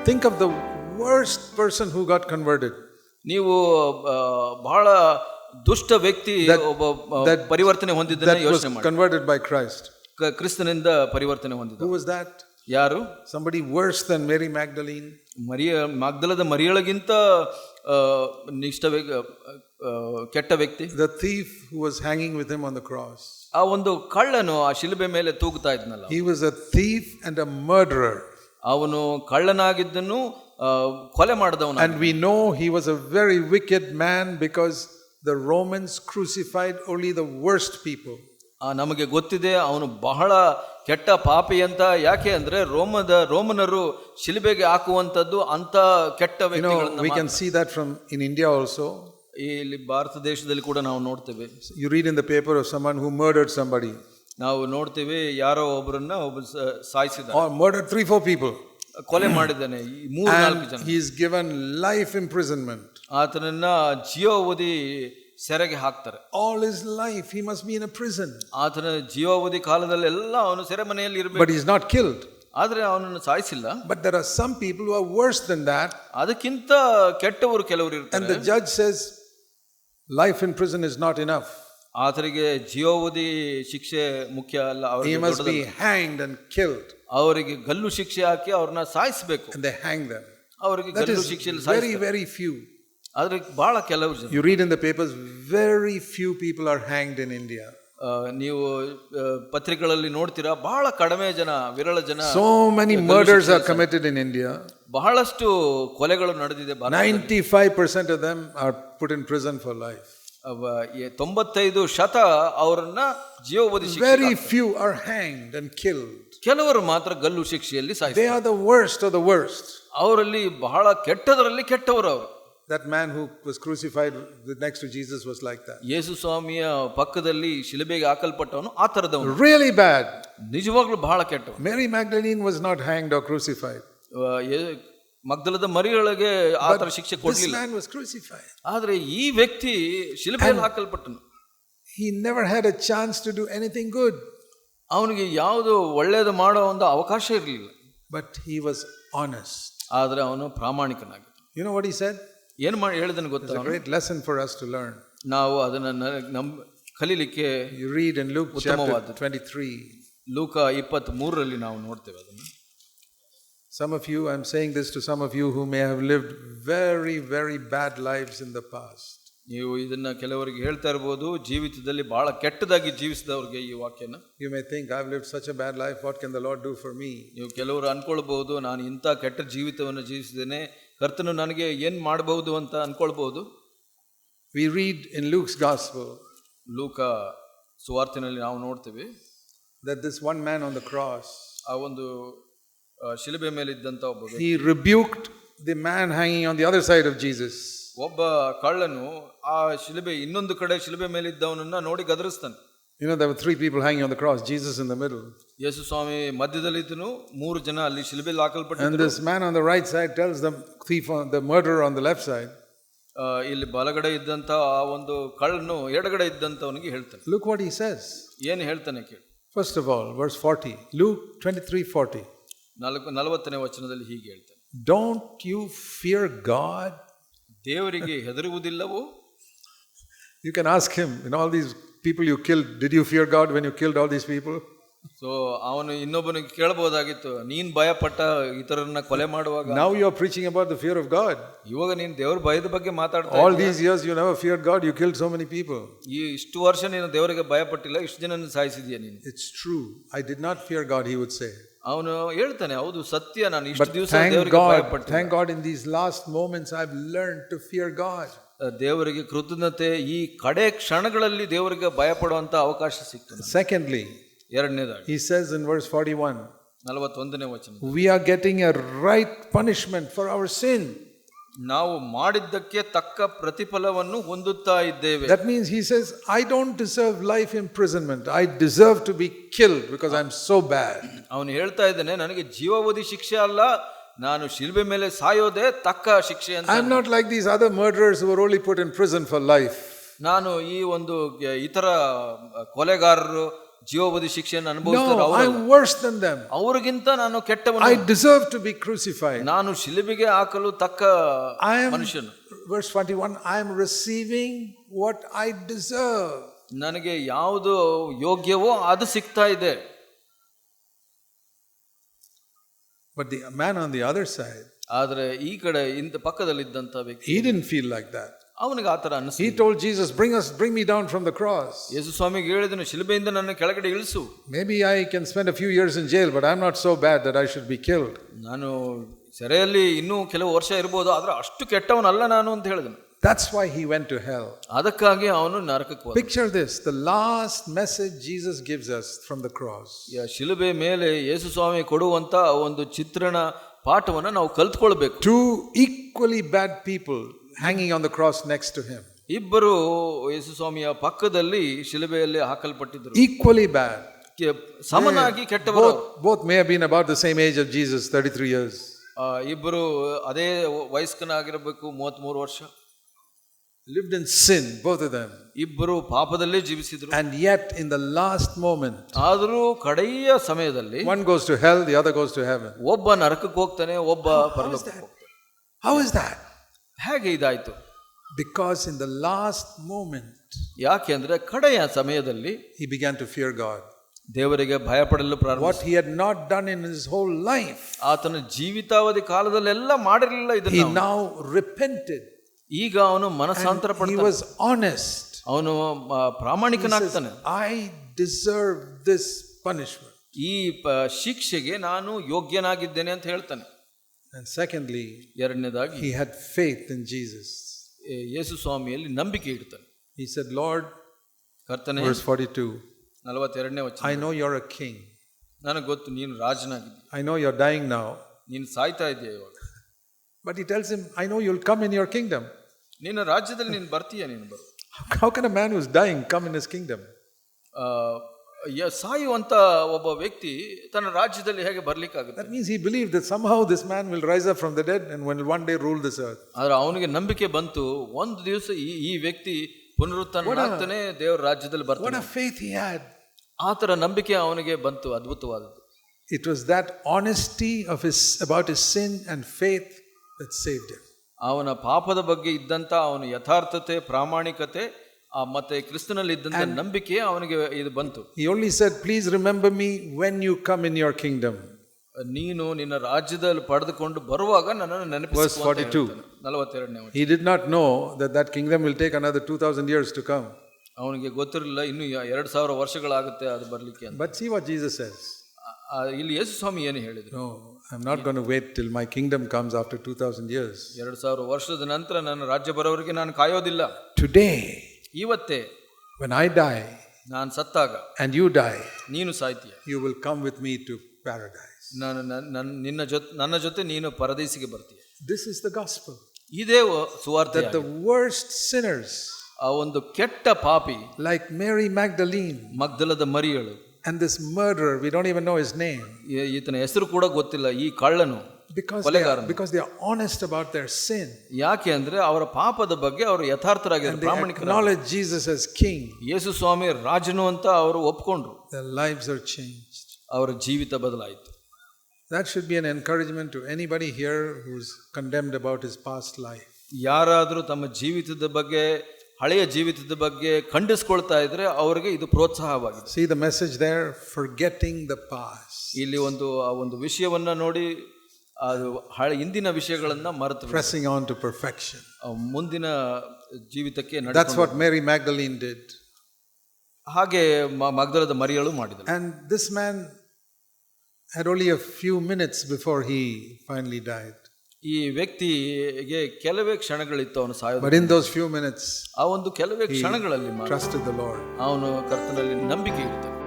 Think of the worst person who got converted. ನೀವು ಬಹಳ ದುಷ್ಟ ವ್ಯಕ್ತಿ ಒಬ್ಬ ಪರಿವರ್ತನೆ ಹೊಂದಿದ್ದನ್ನ ಯೋಚನೆ ಮಾಡಿ. Converted by Christ. ಕ್ರಿಸ್ತನಿಂದ ಪರಿವರ್ತನೆ ಹೊಂದಿದ. Who was that? ಯಾರು? Somebody worse than Mary Magdalene. ಮಗ್ದಲದ ಮರಿಯಳಿಗಿಂತ ಕೆಟ್ಟ ವ್ಯಕ್ತಿ. The thief who was hanging with him on the cross. ಆ ಒಂದು ಕಳ್ಳನು ಆ ಶಿಲುಬೆ ಮೇಲೆ ತೂಗುತ್ತಾ ಇದ್ನಲ್ಲ. He was a thief and a murderer. ಅವನು ಕಳ್ಳನಾಗಿದ್ದನು, ಕೊಲೆ ಮಾಡಿದವನು. And we know he was a very wicked man because the Romans crucified only the worst people. ನಮಗೆ ಗೊತ್ತಿದೆ ಅವನು ಬಹಳ ಕೆಟ್ಟ ಪಾಪಿ ಅಂತ. ಯಾಕೆ ಅಂದ್ರೆ ರೋಮನರು ಶಿಲುಬೆಗೆ ಹಾಕುವಂತದ್ದು ಅಂತ ಕೆಟ್ಟ ವ್ಯಕ್ತಿಗಳನ್ನು. We can see that from in India also. ಇಲ್ಲಿ ಭಾರತ ದೇಶದಲ್ಲಿ ಕೂಡ ನಾವು ನೋಡ್ತೇವೆ. You read in the paper of someone who murdered somebody. ನಾವು ನೋಡ್ತೇವೆ ಯಾರೋ ಒಬ್ಬರನ್ನ ಸಾಯಿಸಿದ, or murdered 3-4 people, ಕೊಲೆ ಮಾಡಿದ್ದಾನೆ 3-4 ಜನ. he is given life imprisonment. ಆತನನ್ನ ಜೀವಾವಧಿ ಸೆರೆಗೆ ಹಾಕ್ತಾರೆ. All his life he must be in a prison. ಆತನ ಜೀವಾವಧಿ ಕಾಲದಲ್ಲೆಲ್ಲ ಅವನು ಸೆರೆಮನೆಯಲ್ಲಿ ಇರಬೇಕು. But he is not killed. ಆದ್ರೆ ಅವನನ್ನು ಸಾಯಿಸಿಲ್ಲ. But there are some people who are worse than that. ಅದಕ್ಕಿಂತ ಕೆಟ್ಟವರು ಕೆಲವರು ಇರ್ತಾರೆ. And the judge says life in prison is not enough. ಆತನಿಗೆ ಜೀವಾವಧಿ ಶಿಕ್ಷೆ ಮುಖ್ಯ ಅಲ್ಲ, he must be hanged and killed. ಅವರಿಗೆ ಗಲ್ಲು ಶಿಕ್ಷೆ ಹಾಕಿ ಅವ್ರನ್ನ ಸಾಯಿಸಬೇಕು. And they hang them. ಅವರಿಗೆ ಗಲ್ಲು ಶಿಕ್ಷೆಯಲ್ಲಿ very very few. ಆದ್ರೆ ಬಹಳ ಕೆಲವು ಜನ. You read in the papers, very few people are hanged in India. ನೀವು ಪತ್ರಿಕೆಗಳಲ್ಲಿ ನೋಡ್ತೀರಾ, ಬಹಳ ಕಡಿಮೆ ಜನ, ವಿರಳ ಜನ. So many murders are committed in India. ಬಹಳಷ್ಟು ಕೊಲೆಗಳು ನಡೆದಿದೆ. 95% of them are put in prison for life. 95% ಅವರನ್ನ ಜೀವಾವಧಿ ಶಿಕ್ಷೆ. Very few are hanged and killed. ಕೆಲವರು ಮಾತ್ರ ಗಲ್ಲು ಶಿಕ್ಷೆಯಲ್ಲಿ ಸಾಯಿಸ್ತಾರೆ. They are the worst of the worst. ಅವರಲ್ಲಿ ಬಹಳ ಕೆಟ್ಟದರಲ್ಲಿ ಕೆಟ್ಟವರು ಅವರು. That man who was crucified next to Jesus was like that. ಯೇಸು ಸ್ವಾಮಿಯ ಪಕ್ಕದಲ್ಲಿ ಶಿಲುಬೆಗೆ ಹಾಕಲ್ಪಟ್ಟವನು ಆ ತರದವನು. Really bad. ನಿಜವಾಗ್ಲೂ ಬಹಳ ಕೆಟ್ಟವನು. Mary Magdalene was not hanged or crucified. ಮಗ್ದಲದ ಮರಿಯೊಳಗೆ ಆ ತರ ಶಿಕ್ಷೆ ಕೊಡಲಿಲ್ಲ. This man was crucified. ಆದ್ರೆ ಈ ವ್ಯಕ್ತಿ ಶಿಲುಬೆಯಲ್ಲಿ ಹಾಕಲ್ಪಟ್ಟನು. He never had a chance to do anything good. ಅವನಿಗೆ ಯಾವುದು ಒಳ್ಳೆಯದು ಮಾಡೋ ಒಂದು ಅವಕಾಶ ಇರಲಿಲ್ಲ. But he was honest. ಆದ್ರೆ ಅವನು ಪ್ರಾಮಾಣಿಕನಾಗಿದ್ದ. You know what he said? ಏನು ಮಾಡಿ ಹೇಳಿದನು ಗೊತ್ತಾ? It's a great lesson for us to learn. ನಾವು ಅದನ್ನ ಕಲೀಲಿಕ್ಕೆ. You read in Luke chapter 23. ಲೂಕ 23ರಲ್ಲಿ ನಾವು ನೋಡ್ತೇವೆ ಅದನ್ನು. Some of you, I'm saying this to some of you who may have lived very very bad lives in the past. ನೀವು ಇದನ್ನ ಕೆಲವರಿಗೆ ಹೇಳ್ತಾ ಇರಬಹುದು, ಜೀವಿತದಲ್ಲಿ ಬಹಳ ಕೆಟ್ಟದಾಗಿ ಜೀವಿಸಿದವರಿಗೆ ಈ ವಾಕ್ಯನ. You may think, I've lived such a bad life, what can the Lord do for me? ನೀವು ಕೆಲವರು ಅನ್ಕೊಳ್ಬಹುದು, ನಾನು ಇಂಥ ಕೆಟ್ಟ ಜೀವಿತವನ್ನು ಜೀವಿಸಿದ್ದೇನೆ, ಕರ್ತನು ನನಗೆ ಏನ್ ಮಾಡಬಹುದು ಅಂತ ಅನ್ಕೊಳ್ಬಹುದು. We read in Luke's gospel, ಲೂಕ ಸುವಾರ್ತೆನಲ್ಲಿ ನಾವು ನೋಡ್ತೇವೆ that this one man on the cross, ಆ ಒಂದು ಶಿಲುಬೆ ಮೇಲೆ ಇದ್ದಂತ ಒಬ್ಬ ವ್ಯಕ್ತಿ, he rebuked the man hanging on the other side of Jesus. ಒಬ್ಬ ಕಳ್ಳನು ಆ ಶಿಲುಬೆ ಇನ್ನೊಂದು ಕಡೆ ಶಿಲುಬೆ ಮೇಲೆ ಇದ್ದವನನ್ನ ನೋಡಿ ಗದರಿಸ್ತಾನೆ. You know, there were 3 people hanging on the cross, Jesus in the middle. ಯೇಸು ಸ್ವಾಮಿ ಮಧ್ಯದಲ್ಲಿ ಇದ್ದನು, 3 ಜನ ಅಲ್ಲಿ ಶಿಲುಬೆಯಲ್ಲಿ ಹಾಕಲ್ಪಟ್ಟಿದ್ರು. And this man on the right side tells the thief, the murderer on the left side. ಇಲ್ಲಿ ಬಲಗಡೆ ಇದ್ದಂತ ಆ ಒಂದು ಕಳ್ಳನು ಎಡಗಡೆ ಇದ್ದಂತವನಿಗೆ ಹೇಳ್ತಾನೆ. Look what he says. ಏನು ಹೇಳ್ತಾನೆ ಕೇಳಿ. First of all, verse 40, Luke 23:40. 40ನೇ ವಚನದಲ್ಲಿ ಹೀಗೆ ಹೇಳ್ತಾನೆ, Don't you fear God? ದೇವರಿಗೆ ಹೆದರುವುದಿಲ್ಲವೋ? You can ask him, in all these people you killed, did you fear God when you killed all these people? So ಅವನು ಇನ್ನೊಬ್ಬನಿಗೆ ಕೇಳಬಹುದಾಗಿತ್ತು, ನೀನ್ ಭಯಪಟ್ಟ ಇತರರನ್ನ ಕೊಲೆ ಮಾಡುವಾಗ. Now you are preaching about the fear of God. ಇವಾಗ ನೀನು ದೇವರ ಭಯದ ಬಗ್ಗೆ ಮಾತಾಡ್ತಾ all these years you never feared God, you killed so many people. ಈ ಇಷ್ಟು ವರ್ಷ ನೀನು ದೇವರಿಗೆ ಭಯಪಟ್ಟಿಲ್ಲ, ಇಷ್ಟು ಜನನ ಸಾಯಿಸಿದ್ಯಾ ನೀನು. It's true, I did not fear God, he would say. ಅವನು ಹೇಳ್ತಾನೆ, ಹೌದು ಸತ್ಯ, ನಾನು ಇಷ್ಟು ದಿವಸ ದೇವರಿಗೆ ಭಯಪಟ್ಟಿಲ್ಲ. Thank God in these last moments I've learned to fear God. ದೇವರಿಗೆ ಕೃತಜ್ಞತೆ, ಈ ಕಡೆ ಕ್ಷಣಗಳಲ್ಲಿ ದೇವರಿಗೆ ಭಯಪಡುವಂತ ಅವಕಾಶ ಸಿಕ್ತು. Secondly, ಎರಡನೇದಾಗಿ he says in verse 41, 41ನೇ ವಚನ, we are getting a right punishment for our sin. ನಾವು ಮಾಡಿದ್ದಕ್ಕೆ ತಕ್ಕ ಪ್ರತಿಫಲವನ್ನು ಹೊಂದುತ್ತಾ ಇದ್ದೇವೆ. That means he says, I don't deserve life imprisonment, I deserve to be killed because I'm so bad. ಅವನು ಹೇಳ್ತಾ ಇದ್ದಾನೆ, ನನಗೆ ಜೀವಾವಧಿ ಶಿಕ್ಷೆ ಅಲ್ಲ, ನಾನು ಶಿಲುಬೆ ಮೇಲೆ ಸಾಯೋದೇ ತಕ್ಕ ಶಿಕ್ಷೆ ಅಂತ. I'm not like these other murderers who were only put in prison for life. ನಾನು ಈ ಒಂದು ಇತರ ಕೊಲೆಗಾರರು ಜೀವೋಪಾಧಿ ಶಿಕ್ಷೆಯನ್ನು ಅನುಭವಿಸಿದ್ರು No, I'm worse than them. ಅವರಿಗಿಂತ ನಾನು ಕೆಟ್ಟವನು, I deserve to be crucified. ನಾನು ಶಿಲುಬೆಗೆ ಹಾಕಲು ತಕ್ಕ I am, ಮನುಷ್ಯನು. verse 41, I am receiving what I deserve. ನನಗೆ ಯಾವುದು ಯೋಗ್ಯವೋ ಅದು ಸಿಗ್ತಾ ಇದೆ. But the man on the other side, ಆದ್ರೆ ಈ ಕಡೆ ಇಂದ ಪಕ್ಕದಲ್ಲಿದ್ದಂತ ವ್ಯಕ್ತಿ, he didn't feel like that. ಅವನಿಗೆ ಆತರ ಅನಿಸ್ತು. He told Jesus, bring me down from the cross. ಯೇಸು ಸ್ವಾಮಿಗೆ ಹೇಳಿದನು, ಶಿಲುಬೆಯಿಂದ ನನ್ನ ಕೆಳಗಡೆ ಇಳಿಸು. Maybe I can spend a few years in jail, but I'm not so bad that I should be killed. ನಾನು ಸೆರೆಯಲ್ಲಿ ಇನ್ನೂ ಕೆಲವು ವರ್ಷ ಇರಬಹುದು, ಆದ್ರೆ ಅಷ್ಟು ಕೆಟ್ಟವನಲ್ಲ ನಾನು ಅಂತ ಹೇಳಿದನು. That's why he went to hell. ಅದಕ್ಕಾಗಿ ಅವನು ನರಕಕ್ಕೆ ಹೋದ. Picture this, the last message Jesus gives us from the cross. ಶಿಲುಬೆ ಮೇಲೆ ಯೇಸು ಸ್ವಾಮಿ ಕೊಡುವಂತ ಒಂದು ಚಿತ್ರಣ ಪಾಠವನ್ನು ನಾವು ಕಲ್ತ್ಕೊಳ್ಬೇಕು. Two equally bad people hanging on the cross next to him. ಇಬ್ಬರು ಯೇಸು ಸ್ವಾಮಿಯ ಪಕ್ಕದಲ್ಲಿ ಶಿಲುಬೆಯಲ್ಲಿ ಹಾಕಲ್ಪಟ್ಟಿದ್ದರು. Equally bad. ಸಮನಾಗಿ ಕೆಟ್ಟವರು. Both may have been about the same age of Jesus, 33 years. ಇಬ್ಬರು ಅದೇ ವಯಸ್ಕನಾಗಿರಬೇಕು, 33 ವರ್ಷ. Lived in sin, both of them. ಇಬ್ಬರು ಪಾಪದಲ್ಲೇ ಜೀವಿಸಿದ್ರು. And yet in the last moment, ಆದರೂ ಕಡೆಯ ಸಮಯದಲ್ಲಿ one goes to hell, the other goes to heaven. ಒಬ್ಬ ನರಕಕ್ಕೆ ಹೋಗ್ತಾನೆ, ಒಬ್ಬ ಪರಲೋಕಕ್ಕೆ ಹೋಗ್ತಾನೆ. How is that? ಹೇಗೆ ಇದಾಯ್ತು? Because in the last moment, ಯಾಕೆ ಅಂದ್ರೆ ಕಡೆಯ ಸಮಯದಲ್ಲಿ he began to fear God. ದೇವರಿಗೆ ಭಯಪಡಲು ಪ್ರಾರಂಭಿಸಿದ. What he had not done in his whole life, ಆತನ ಜೀವಿತಾವಧಿ ಕಾಲದಲ್ಲೆಲ್ಲ ಮಾಡಿರಲಿಲ್ಲ ಇದನ್ನ. he now repented. ಈಗ ಅವನು ಮನಸ್ಸಾಂತರ He was honest. ಅವನು ಪ್ರಾಮಾಣಿಕನಾಗ್ತಾನೆ. I deserve this punishment. ಈ ಶಿಕ್ಷೆಗೆ ನಾನು ಯೋಗ್ಯನಾಗಿದ್ದೇನೆ ಅಂತ ಹೇಳ್ತಾನೆ. And secondly, ಎರಡನೇದಾಗಿ he had faith in Jesus. ಯೇಸು ಸ್ವಾಮಿಯಲ್ಲಿ ನಂಬಿಕೆ ಇಡ್ತಾನೆ. He said, Lord, ಕರ್ತನೇ, verse 42, 42ನೇ ವಚನ, I know you're a king. ನನಗೆ ಗೊತ್ತು ನೀನು ರಾಜನಾಗಿದ್ದೀಯ. I know you're dying now. ನೀನು ಸಾಯ್ತಾ ಇದೆಯಾ ಇವಾಗ. But he tells him, I know you'll come in your kingdom. ನಿನ್ನ ರಾಜ್ಯದಲ್ಲಿ ನೀನು ಬರ್ತೀಯ, ನೀನು ಬರು. How can a man who's dying come in his kingdom? ಸಾಯುವಂತ ಒಬ್ಬ ವ್ಯಕ್ತಿ ತನ್ನ ರಾಜ್ಯದಲ್ಲಿ ಹೇಗೆ ಬರ್ಲಿಕ್ಕಾಗುತ್ತೆ? That means he believed that somehow this man will rise up from the dead and will one day rule this earth. ಆದ್ರೆ ಅವನಿಗೆ ನಂಬಿಕೆ ಬಂತು, ಒಂದು ದಿವಸ ಈ ವ್ಯಕ್ತಿ ಪುನರುತ್ಥಾನನಾಗ್ತಾನೆ, ದೇವರ ರಾಜ್ಯದಲ್ಲಿ ಬರ್ತಾನೆ. What a faith he had. ಆತರ ನಂಬಿಕೆ ಅವನಿಗೆ ಬಂತು, ಅದ್ಭುತವಾದದ್ದು. It was that honesty of about his sin and faith that saved him. ಅವನ ಪಾಪದ ಬಗ್ಗೆ ಇದ್ದಂತ ಅವನ ಯಥಾರ್ಥತೆ, ಪ್ರಾಮಾಣಿಕತೆ ಮತ್ತೆ ಕ್ರಿಸ್ತನಲ್ಲಿ ಇದ್ದಂತ ನಂಬಿಕೆ ಅವನಿಗೆ ಇದು ಬಂತು. He only said, please remember me when you come in your kingdom. ನೀನು ನಿನ್ನ ರಾಜ್ಯದಲ್ಲಿ ಪಡೆದುಕೊಂಡು ಬರುವಾಗ ನನ್ನನ್ನು ನೆನಪಿಸು. Verse 42. 42ನೇ ವಚನ. He did not know that kingdom will take another 2000 years to come. ಅವನಿಗೆ ಗೊತ್ತಿರಲಿಲ್ಲ ಇನ್ನು 2000 ವರ್ಷಗಳಾಗುತ್ತೆ ಅದು ಬರ್ಲಿಕ್ಕೆ ಅಂತ. But see what Jesus says. ಇಲ್ಲಿ ಯೇಸು ಸ್ವಾಮಿ ಏನು ಹೇಳಿದ್ರು? No, I'm not going to wait till my kingdom comes after 2000 years. 2000 ವರ್ಷದ ನಂತರ ನನ್ನ ರಾಜ್ಯ ಬರೋವರೆಗೆ ನಾನು ಕಾಯೋದಿಲ್ಲ. Today, ಇವತ್ತೇ, when I die, ನಾನು ಸತ್ತಾಗ, and you die, ನೀನು ಸಾಯ್ತೀಯ, you will come with me to paradise. ನನ್ನ ಜೊತೆ ನೀನು ಪರದೇಶಿಗೆ ಬರ್ತೀಯ. This is the gospel. ಇದೇ ಸುವಾರ್ತೆ. That the worst sinners, ಆ ಒಂದು ಕೆಟ್ಟ ಪಾಪಿ, like Mary Magdalene, ಮಗ್ದಲದ ಮರಿಯಳು, and this murderer, we don't even know his name. ಈತನ ಹೆಸರು ಕೂಡ ಗೊತ್ತಿಲ್ಲ, ಈ ಕಳ್ಳನು, because they are honest about their sin. ಯಾಕೆ ಅಂದ್ರೆ ಅವರ ಪಾಪದ ಬಗ್ಗೆ ಅವರು ಯಥಾರ್ಥರಾಗಿದ್ದಾರೆ, ಪ್ರಾಮಾಣಿಕರಾಗಿದ್ದಾರೆ. Acknowledge Jesus as king. ಯೇಸು ಸ್ವಾಮಿ ರಾಜನು ಅಂತ ಅವರು ಒಪ್ಕೊಂಡ್ರು. Their lives are changed. ಅವರ ಜೀವಿತ ಬದಲಾಯಿತು. That should be an encouragement to anybody here who's condemned about his past life. ಯಾರಾದರೂ ತಮ್ಮ ಜೀವಿತದ ಬಗ್ಗೆ, ಹಳೆಯ ಜೀವಿತದ ಬಗ್ಗೆ ಖಂಡಿಸ್ಕೊಳ್ತಾ ಇದ್ರೆ ಅವರಿಗೆ ಇದು ಪ್ರೋತ್ಸಾಹವಾಗಿದೆ. See the message there, forgetting the past. ಇಲ್ಲಿ ಒಂದು ವಿಷಯವನ್ನ ನೋಡಿ, ಅದು ಹಿಂದಿನ ವಿಷಯಗಳನ್ನ ಮರೆತು pressing on to perfection. ಮುಂದಿನ ಜೀವಿತಕ್ಕೆ ನಡೆದು. That's what Mary Magdalene did. ಹಾಗೆ ಮಗ್ದಲದ ಮರಿಯಳು ಮಾಡಿದಳು. And this man had only a few minutes before he finally died. ಈ ವ್ಯಕ್ತಿಗೆ ಕೆಲವೇ ಕ್ಷಣಗಳಿತ್ತು ಅವನು ಸಾಯೋದು. But in those few minutes, ಆ ಒಂದು ಕೆಲವೇ ಕ್ಷಣಗಳಲ್ಲಿ trusted the Lord. ಅವನು ಕರ್ತನಲ್ಲಿ ನಂಬಿಕೆ ಇಡ್ತಾನೆ.